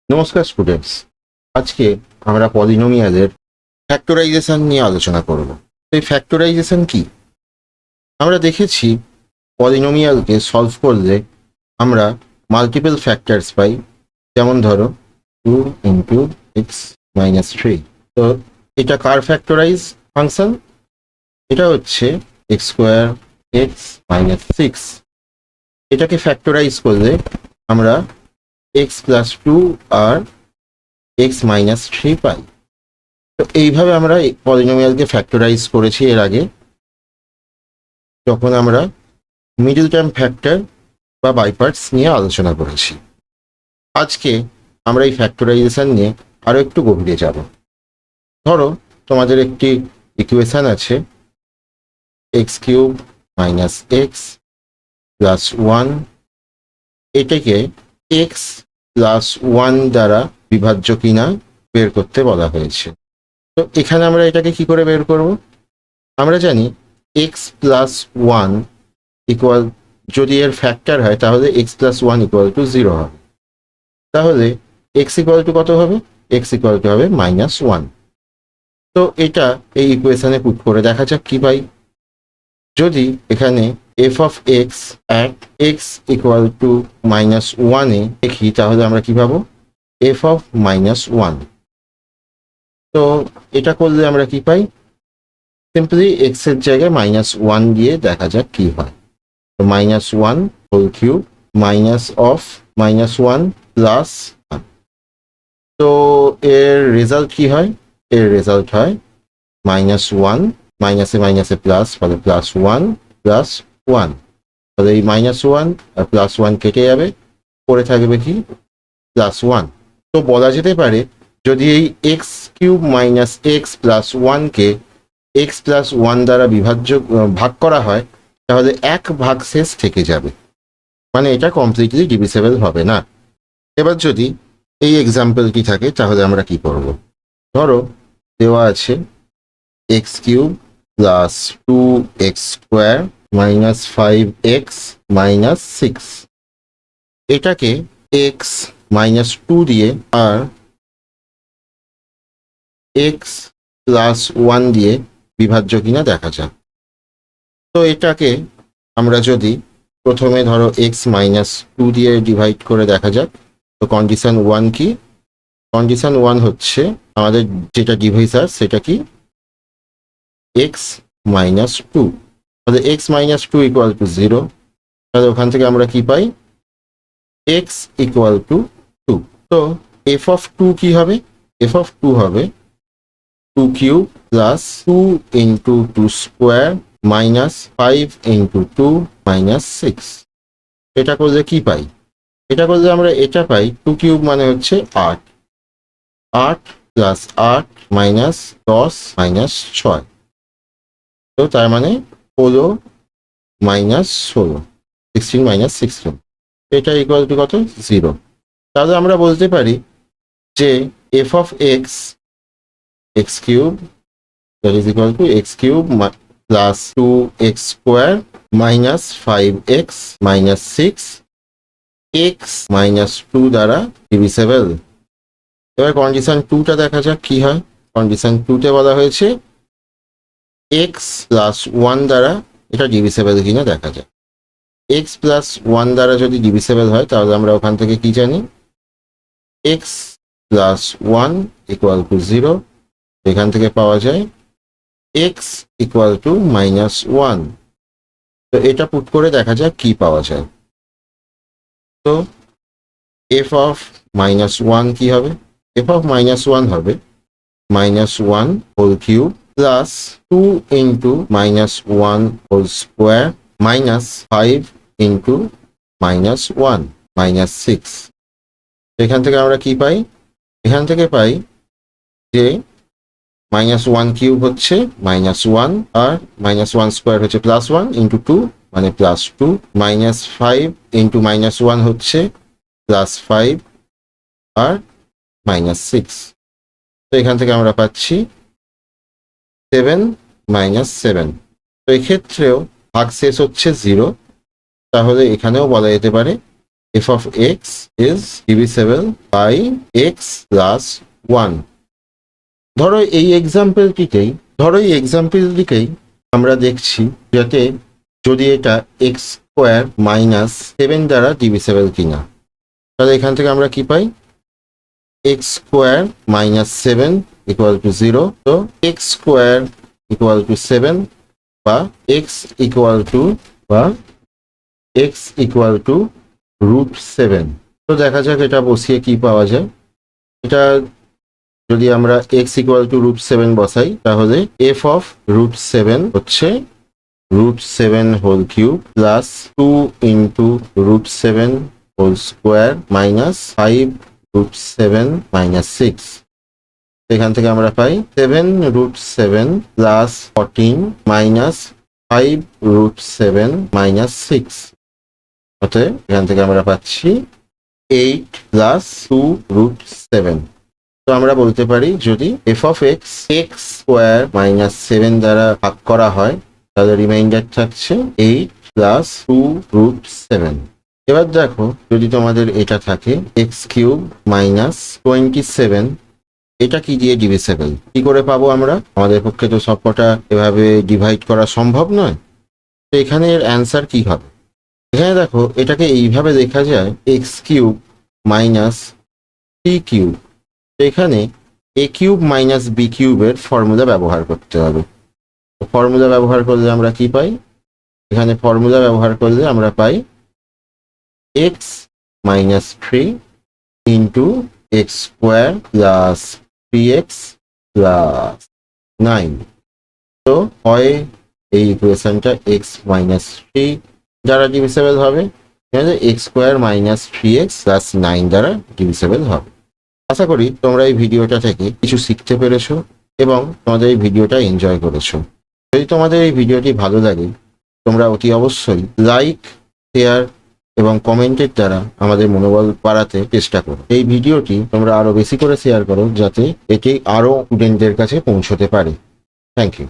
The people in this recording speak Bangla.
নমস্কার স্টুডেন্টস। আজকে আমরা পলিনোমিয়ালের ফ্যাক্টরাইজেশন নিয়ে আলোচনা করব। এই ফ্যাক্টরাইজেশন কি? আমরা দেখেছি পলিনোমিয়ালকে সলভ করলে আমরা মাল্টিপল ফ্যাক্টরস পাই। যেমন ধরো 2 × x-3। তো এটা কার ফ্যাক্টরাইজ ফাংশন? এটা হচ্ছে x²x-6। এটাকে ফ্যাক্টরাইজ করলে আমরা x+2 আর x-3 পাই। তো এইভাবে আমরা পলিনোমিয়ালকে ফ্যাক্টরাইজ করেছি এর আগে, যখন আমরা মিডল টার্ম ফ্যাক্টর বা বাই পার্টস নিয়ে আলোচনা করেছি। আজকে আমরা এই ফ্যাক্টরাইজেশন নিয়ে আরো একটু গভীরে যাব। ধরো তোমাদের একটি ইকুয়েশন আছে x³ - x + 1। এটাকে x+1 দ্বারা বিভাজ্য কিনা বের করতে বলা হয়েছে। তো এখানে আমরা এটাকে কি করে বের করব? আমরা জানি x+1 ইকুয়াল, যদি এর ফ্যাক্টর হয় তাহলে x+1 = 0 হবে। তাহলে x = কত হবে? x = হবে -1। তো এটা এই ইকুয়েশনে পুট করে দেখা যাক কি পাই। যদি এখানে f(x) at x = -1 এ দেখি, তাহলে আমরা কি পাবো? f(-1). তো এটা করলে আমরা কি পাই? সিম্পলি x এর জায়গায় -1 দিয়ে দেখা যাক কি হয়। তো -1^3 -(-1 + 1). তো এর রেজাল্ট কি হয়? এর রেজাল্ট হয় -1, মাইনাসে মাইনাসে প্লাস, ফলে +1 + 1। তাহলে এই -1 আর +1 কেটে যাবে, পড়ে থাকবে কি? +1। তো বলা যেতে পারে, যদি এই x³ - x + 1 কে x+1 দ্বারা ভাগ করা হয়, তাহলে এক ভাগশেষ থেকে যাবে, মানে এটা কমপ্লিটলি ডিভিসেবল হবে না। এবার যদি এই এক্সাম্পলটি থাকে, তাহলে আমরা কি করব? ধরো দেওয়া আছে x³ + 2x² - 5x - 6। এটাকে x-2 দিয়ে আর x+1 দিয়ে বিভাজ্য কিনা দেখা যাক। তো এটাকে আমরা যদি প্রথমে ধরো x-2 দিয়ে ডিভাইড করে দেখা যাক। তো কন্ডিশন 1 কি? কন্ডিশন 1 হচ্ছে আমাদের যেটা ডিভিসার, সেটা কি? x-2। তাহলে x-2 = 0। তাহলে ওখান থেকে আমরা কি পাই? x = 2। তো f(2) কি হবে? f(2) হবে 2³ + 2 × 2² - 5 × 2 - 6। এটা করলে কি পাই? এটা করলে আমরা এটা পাই, 2³ মানে হচ্ছে 8, 8 + 8 - 10 - 6। তো তার মানে 16 - 16, 16 - 16। এটা ইকুয়াল টু কত? 0। তাহলে আমরা বলতে পারি যে f(x) x³ that is equal to x³ plus 2x² minus 5x minus 6 x minus 2 দ্বারা ডিভিসেবল। এবার কন্ডিশন 2টা দেখা যাক কি হয়। কন্ডিশন 2তে বলা হয়েছে x plus 1 দ্বারা এটা ডিভিসেবল কিনা দেখা যাক। x plus 1 দ্বারা যদি ডিভিসেবল হয়, তাহলে আমরা ওখান থেকে কি জানি? x plus 1 = 0। এখান থেকে পাওয়া যায় x = -1। তো এটা পুট করে দেখা যাক কি পাওয়া যায়। তো f(-1) কি হবে? f(-1) হবে -1^3 plus 2 × -1² minus 5 × -1 -6। এখান থেকে আমরা কি পাই? এখান থেকে পাই যে -1³ হচ্ছে -1, আর -1² হচ্ছে +1 × 2 মানে +2, -5 × -1 হচ্ছে +5 আর -6। তো এখান থেকে আমরা পাচ্ছি 7 - 7। তো এক্ষেত্রেও ভাগশেষ হচ্ছে 0। তাহলে এখানেও বলা যেতে পারে f of x is divisible by x plus 1. ধরো এই এক্সাম্পলটিকেই আমরা দেখছি যাতে যদি এটা এক্স স্কোয়ার মাইনাস 7 দ্বারা ডিভিসেবল কিনা। তাহলে এখান থেকে আমরা কি পাই, x square minus 7 equal to 0। তো এক্স স্কোয়ার ইকুয়াল টু 7 বা এক্স ইকুয়াল টু রুট 7। তো দেখা যাক এটা বসিয়ে কি পাওয়া যায়। এটা যদি আমরা x ইকুয়াল টু রুট 7 বসাই তাহলে f অফ রুট 7 হচ্ছে root 7 whole cube plus 2 into root 7 whole square minus 5 root 7 minus 6। এখান থেকে আমরা পাই 7 root 7 plus 14 minus 5 root 7 minus 6। অতএব এখান থেকে আমরা পাচ্ছি 8 প্লাস 2 রুট 7। তো আমরা বলতে পারি যদি f of x x square minus 7 দ্বারা ভাগ করা হয় তাহলে রিমাইন্ডার থাকছে 8 প্লাস 2 রুট 7। এবার দেখো যদি তোমাদের এটা থাকে এক্স কিউব মাইনাস 27, এটা কি দিয়ে ডিভিসেবল, কি করে পাবো আমরা? আমাদের পক্ষে তো সবকটা এভাবে ডিভাইড করা সম্ভব নয়। তো এখানে এর অ্যান্সার কি হবে? এখানে দেখো এটাকে এইভাবে লেখা যায় এক্স কিউব মাইনাস 3 কিউব। তো এখানে এ কিউব মাইনাস বি কিউবের ফর্মুলা ব্যবহার করতে হবে। ফর্মুলা ব্যবহার করলে আমরা কি পাই? এখানে ফর্মুলা ব্যবহার করলে আমরা পাই x minus 3 into x square plus 3x plus 9। তো হয় এই ইকুয়েশনটা এক্স মাইনাস 3 দ্বারা ডিভিসেবল হবে, x square minus 3x plus 9 দ্বারা ডিভিসেবল হবে। আশা করি তোমরা এই ভিডিওটা থেকে কিছু শিখতে পেরেছো এবং তোমাদের এই ভিডিওটা এনজয় করেছো। যদি তোমাদের এই ভিডিওটি ভালো লাগে তোমরা অতি অবশ্যই লাইক, শেয়ার এবং কমেন্টের দ্বারা আমাদের মনোবল বাড়াতে চেষ্টা করো। এই ভিডিওটি তোমরা আরো বেশি করে শেয়ার করো যাতে এটি আরো স্টুডেন্টদের কাছে পৌঁছতে পারে। Thank you.